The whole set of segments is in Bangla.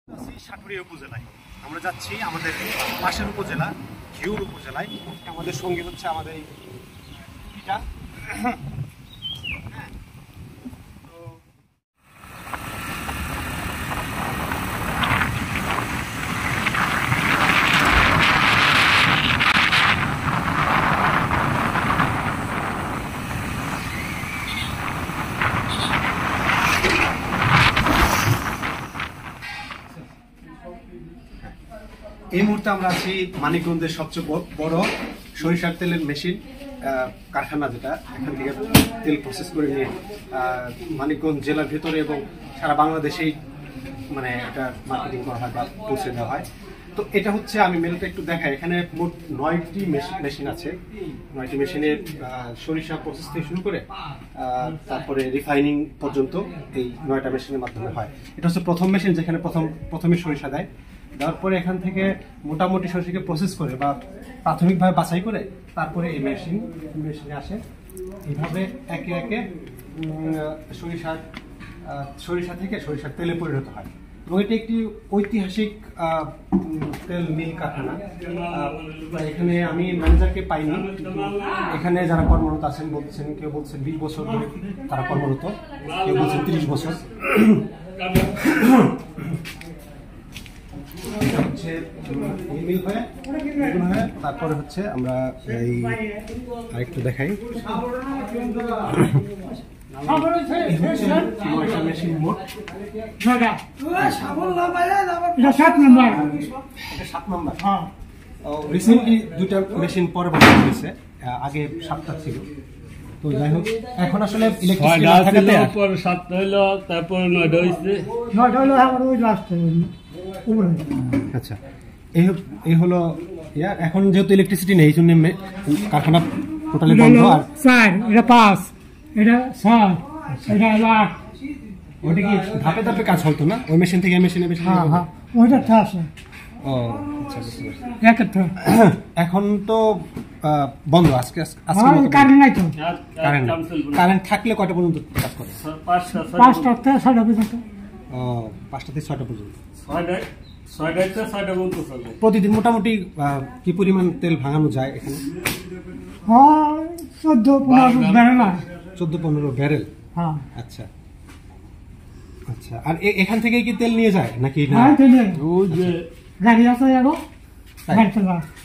সাটুরিয়া উপজেলায় আমরা যাচ্ছি, আমাদের পাশের উপজেলা ঘিওর উপজেলায়। আমাদের সঙ্গে হচ্ছে আমাদের এটা এই মুহূর্তে আমরা আছি মানিকগঞ্জের সবচেয়ে বড় সরিষার তেলের মেশিন কারখানা, যেটা এখান থেকে তেল প্রসেস করে নিয়ে মানিকগঞ্জ জেলার ভেতরে এবং সারা বাংলাদেশেই মানে এটা মার্কেটিং করা হয় বা পৌঁছে দেওয়া হয়। তো এটা হচ্ছে, আমি মেনুটা একটু দেখাই। এখানে মোট 9টি মেশিন আছে। 9টি মেশিনের সরিষা প্রসেস থেকে শুরু করে তারপরে রিফাইনিং পর্যন্ত এই 9টা মেশিনের মাধ্যমে হয়। এটা হচ্ছে প্রথম মেশিন, যেখানে প্রথমে সরিষা দেয়। দেওয়ার পরে এখান থেকে মোটামুটি সরিষাকে প্রসেস করে বা প্রাথমিকভাবে বাছাই করে তারপরে এই মেশিনে আসে। এইভাবে একে একে সরিষা থেকে সরিষার তেলে পরিণত হয়। এবং এটি একটি ঐতিহাসিক তেল মিল কারখানা। এখানে আমি ম্যানেজারকে পাইনি, কিন্তু এখানে যারা কর্মরত আছেন বলছেন, কেউ বলছেন 20 বছর ধরে তারা কর্মরত, কেউ বলছেন 30 বছর। হচ্ছে মিল হয়ে তারপরে হচ্ছে আমরা এই আরেকটু দেখাই। মেশিন মোট 7 নম্বর। রিসেন্টলি 2টা মেশিন পরে বসানো হয়েছে, আগে 7টা ছিল। তো যাই হোক, এখন আসলে আচ্ছা এই হলো এখন যেহেতু ইলেকট্রিসিটি নেই, এই জন্য কারখানা টোটালি বন্ধ। আর 4 এটা 5 এটা 6 এটা 8। ওটা কি ধাপে ধাপে কাজ হতো না ওই মেশিন থেকে মেশিনে? হ্যাঁ ওইটা আছে। ও আচ্ছা, বুঝতে পারছি। এখন তো বন্ধ। আজকে কারেন্ট নাই তো। কারেন্ট থাকলে কয়টা পর্যন্ত কাজ করে? 5টা থেকে 6টা পর্যন্ত। ও 5টা থেকে 6টা পর্যন্ত। 6টা পর্যন্ত চলে। প্রতিদিন মোটামুটি কি পরিমাণ তেল ভাঙানো যায় এখানে? 14-15 ব্যারেল। 14-15 ব্যারেল। হ্যাঁ আচ্ছা আচ্ছা। আর এখান থেকে কি তেল নিয়ে যায় নাকি? গাড়ি আছে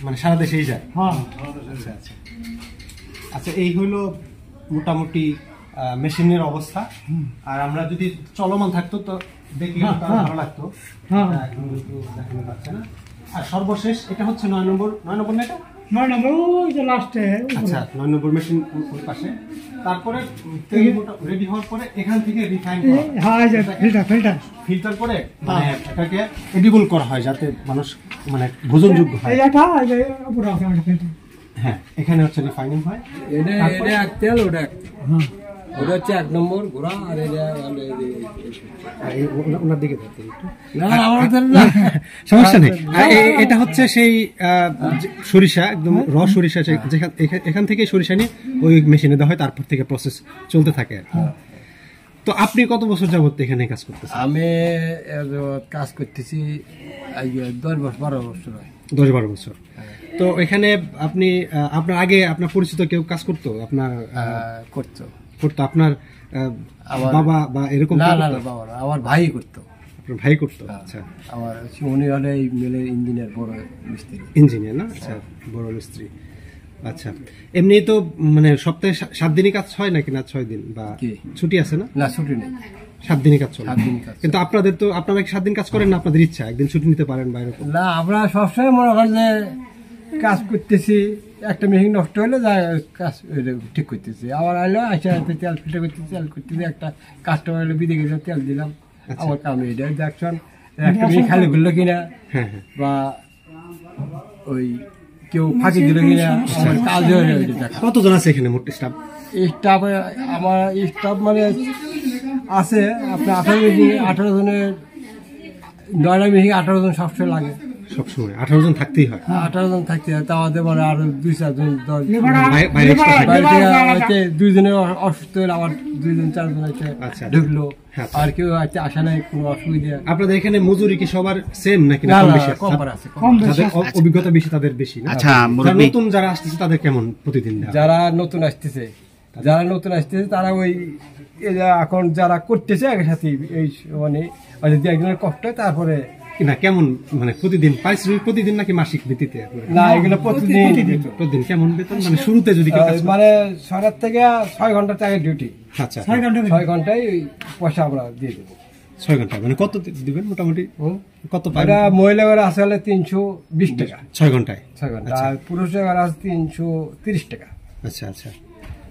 মানে সারা দেশেই যায়? হ্যাঁ। আচ্ছা আচ্ছা আচ্ছা। এই হলো মোটামুটি মেশিনের অবস্থা। আর আমরা যদি চলমান থাকতো তো দেখলে ভালো লাগতো। দেখানো যাচ্ছে না। আর সর্বশেষ এটা হচ্ছে 9 নম্বর না এটা? 9 নম্বর ওই যে লাস্টে। আচ্ছা, 9 নম্বর মেশিন ওই পাশে। তারপরে তেল রেডি হওয়ার পরে এখান থেকে রিফাইন করা হয়। হ্যাঁ, এই যে ফিল্টার করে মানে এটাকে এডিবল করা হয়, যাতে মানুষ মানে ভোজনযোগ্য হয়। হ্যাঁ, এখানে হচ্ছে রিফাইনিং হয়। এটা তেল, ওটা ওটা হচ্ছে 1 নম্বর ঘোড়া। আর ওনার দিকে সমস্যা নেই। এটা হচ্ছে সেই সরিষা, একদম র সরিষা, এখান থেকে সরিষা নিয়ে ওই মেশিনে দেওয়া হয়, তারপর থেকে প্রসেস চলতে থাকে। তো আপনি কত বছর যাবত এখানে কাজ করতেছেন? আমি কাজ করতেছি 10-12 বছর। 10-12 বছর। তো এখানে আপনি আপনার আগে আপনার পরিচিত কেউ কাজ করতো? আপনার করতো আপনার বাবা বা এরকম? না, বাবা না, আমার ভাই করতো। আপনার ভাই করতো? আচ্ছা। আমার উনি হলে এই মিলের ইঞ্জিনিয়ার, বড় মিস্ত্রি। ইঞ্জিনিয়ার না? আচ্ছা, বড় মিস্ত্রি। আচ্ছা, এমনি তো মানে সপ্তাহে 7 দিনই কাজ হয় নাকি না 6 দিন বা ছুটি আছে? না, ছুটি নেই, 7 দিনই কাজ চলে। কিন্তু আপনারা কি 7 দিন কাজ করেন না? আপনাদের ইচ্ছা একদিন ছুটি নিতে পারেন বা এরকম? না, আমরা সবসময় মনে করেন যে কাজ করতেছি, একটা মেশিন নষ্ট হলে যা কাজ ঠিক করতেছি, আবার আইলো তেল ফিল্টার করতেছি, একটা কাস্টমার এলো বিদে গেছে, তেল দিলাম। আমার কাম এটা দেখছেন, একটা মেশিন খালি ঘুরলো কিনা বা ওই কেউ ফাঁকি দিল কিনা, আমার কাজ। কতজন আছে এখানে মোট স্টাফ? আমার স্টাফ মানে আছে আপনার 18 জনের। 9টা মেশিন 18 জন সবসময় লাগে। সবসময় 18 জন থাকতেই হয়। 18 জন থাকতে হয়, তা আমাদের মানে আরো 2-4 জন বাইরে extra থাকে। বাইরে থেকে হয়তো 2 জনের অসুস্থ হলে আবার 2 জন 4 জন হয়তো আচ্ছা। ঢুকলো, আচ্ছা। আর কেউ হয়তো আসা নাই, কোনো অসুবিধা আপনাদের এখানে মজুরি কি সবার সেম নাকি না না, কম না, বেশি? কম করে আছে, কম। কম বেশি যাদের অভিজ্ঞতা বেশি তাদের বেশি না? আচ্ছা, যারা মুরব্বি। নতুন যারা আসতেছে তাদের কেমন প্রতিদিন দেওয়া? যারা নতুন আসতেছে তারা ওই এই যে এখন যারা করতেছে একসাথে এই মানে যদি একজনের কষ্ট হয় তারপরে না কেমন মানে প্রতিদিন পারিশ্রমিক প্রতিদিন নাকি মাসিক ভিত্তিতে? না, এগুলো প্রতিদিন প্রতিদিন কেমন বেতন মানে শুরুতে যদি কেউ কাজ করে? মানে 6 থেকে 6 ঘন্টা থেকে ডিউটি, আচ্ছা 6 ঘন্টায় ওই পয়সা আমরা দিয়ে দেবো। 6 ঘন্টা মানে কত দিবেন মোটামুটি? কত পাবেন? এটা মহিলাদের আসলে 320 টাকা 6 ঘন্টায়? 6 ঘন্টা, আর পুরুষের আছে 330 টাকা। আচ্ছা আচ্ছা।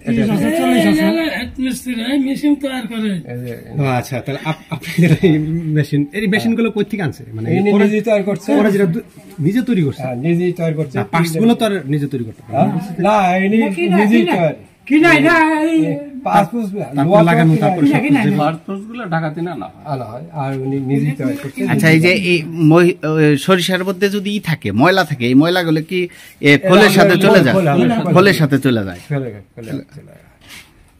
40 মেশিন তৈরি করে। এই যে ও আচ্ছা, তাহলে আপনাদের এই মেশিন গুলো কই থেকে আনছে? মানে ইনি ওরা নিজেই তৈরি করছে, ওরা যেটা নিজে তৈরি করছে? হ্যাঁ, নিজেই তৈরি করছে। পার্টস গুলো তো আর নিজে তৈরি করতে পারে না। না, ইনি নিজেই তৈরি, কি না এটা এই পাসপোর্ট তারপর লাগানো, তারপর সব কিছু যেগুলো- আনা হয়, আর উনি নিজেই তৈরি করছে। আচ্ছা, এই যে এই সরিষার মধ্যে যদি থাকে ময়লা থাকে, এই ময়লাগুলো কি খোলের সাথে চলে যায়? খোলের সাথে চলে যায়। ফেলে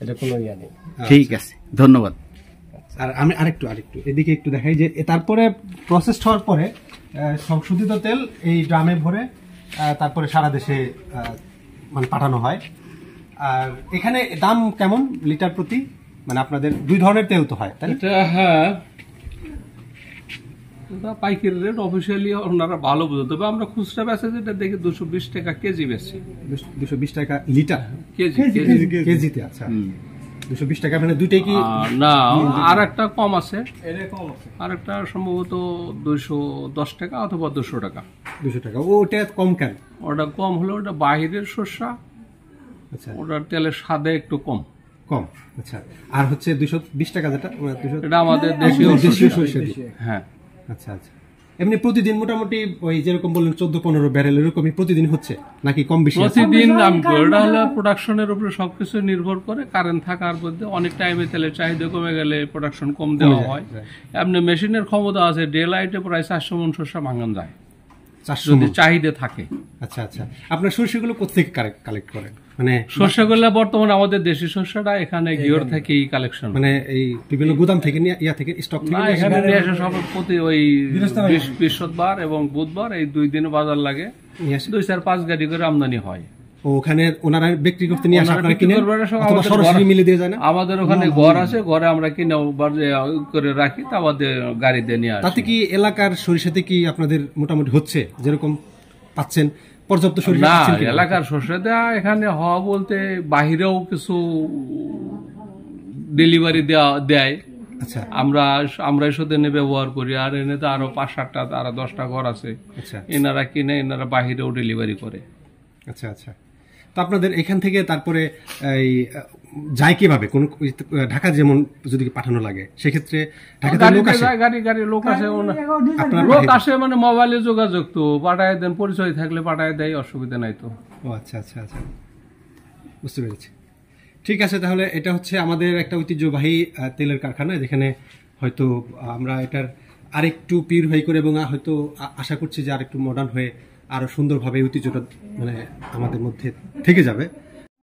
এটা কোনো ইয়া নেই। ঠিক আছে, ধন্যবাদ। আর আমি আরেকটু এদিকে একটু দেখাই যে তারপরে প্রসেস হওয়ার পরে সংশোধিত তেল এই ড্রামে ভরে তারপরে সারা দেশে মানে পাঠানো হয়। আর এখানে দাম কেমন লিটার প্রতি? মানে আপনাদের 2 ধরনের তেল তো হয়, তাই না? এটা হ্যাঁ, এটা পাইকারি রেট, অফিসিয়ালি ওনারা ভালো বুঝে, তবে আমরা খুচরা বেচে যেটা দেখি 220 টাকা কেজি বেশি। 220 টাকা লিটার? কেজিতে? আচ্ছা, 220 টাকা মানে দুইটাই কি? না, আর একটা কম আছে, আর একটা সম্ভবত 210 টাকা অথবা 200 টাকা। 200 টাকা? ওটা কম কেন? ওটা কম হলো ওটা বাহিরের শস্যা, আচ্ছা, ওটার তেলের স্বাদে একটু কম। কম। আচ্ছা, আর হচ্ছে 220 টাকা যেটা 200 এটা আমাদের দেশীয় দেশীয় শস্য। সরষে দিয়ে। হ্যাঁ, আচ্ছা আচ্ছা। এমনি প্রতিদিন মোটামুটি ওই যেরকম বললেন 14-15 ব্যারেল এরকমই প্রতিদিন হচ্ছে নাকি কম বেশি আছে? প্রতিদিন ওটা হলো প্রোডাকশনের উপরে সবকিছু নির্ভর করে। কারেন্ট থাকার মধ্যে অনেক টাইমে তেলের চাহিদা কমে গেলে প্রোডাকশন কম দেওয়া হয়। এমনি মেশিনের ক্ষমতা আছে, ডে লাইটে প্রায় 400 মণ শস্য ভাঙান যায় 400 যদি মণ? চাহিদা থাকে। আচ্ছা আচ্ছা। আপনার সরষেগুলো কোথেকে কালেক্ট করেন? মানে শস্যগুলো বর্তমানে আমাদের দেশি শস্যটা এখানে গিওর থেকেই কালেকশন, মানে এই বিভিন্ন গুদাম থেকে ইয়া থেকে স্টক থেকে না নিয়ে এখানে আসেন? নিয়ে আসে সব প্রতি ওই বৃহস্পতিবার এবং বুধবার এই 2 দিন বাজার লাগে, নিয়ে আসেন? 2-4-5 গাড়ি করে আমদানি হয়। ও, ওখানে ওনারা বিক্রি করতে নিয়ে আসে, ওনারা আপনারা বিক্রি কিনেন করবে, সব অথবা আমাদের সরাসরি ঘর- মিলে দিয়ে যায় না? আমাদের ওখানে ঘর আছে, ঘরে আমরা কিনে করে রাখি, তা আমাদের গাড়ি দিয়ে নিয়ে আসি। তাতে কি এলাকার সরিষাতে কি আপনাদের মোটামুটি হচ্ছে যেরকম পাচ্ছেন পর্যাপ্ত সরিষা না, পাচ্ছেন কিনা? এলাকার শস্য দেওয়া এখানে হওয়া বলতে বাহিরেও কিছু ডেলিভারি দেয়, আচ্ছা আমরা সাথে এনে ব্যবহার করি। আর এনে তো আরো 5-7টা আরো 10টা ঘর আছে, আচ্ছা এনারা কিনে এনারা বাহিরেও ডেলিভারি করে। আচ্ছা আচ্ছা। তো আপনাদের এখান থেকে তারপরে এই যায় কিভাবে? কোন ঢাকা যেমন যদি পাঠানো লাগে সেক্ষেত্রে ঢাকাতে লোক আসে? গাড়ি লোক আসে, আপনার লোক আসে মানে মোবাইলে যোগাযোগ তো পাঠায় দেন, পরিচয় থাকলে পাঠায় দেয়, অসুবিধা নাই তো। ও আচ্ছা আচ্ছা আচ্ছা, বুঝতে পেরেছি। ঠিক আছে, তাহলে এটা হচ্ছে আমাদের একটা ঐতিহ্যবাহী তেলের কারখানা, যেখানে হয়তো আমরা এটার আরেকটু পিউরিফাই করে এবং হয়তো আশা করছি যে আরেকটু মডার্ন হয়ে আরো সুন্দরভাবে ঐতিহ্যটা মানে আমাদের মধ্যে থেকে যাবে।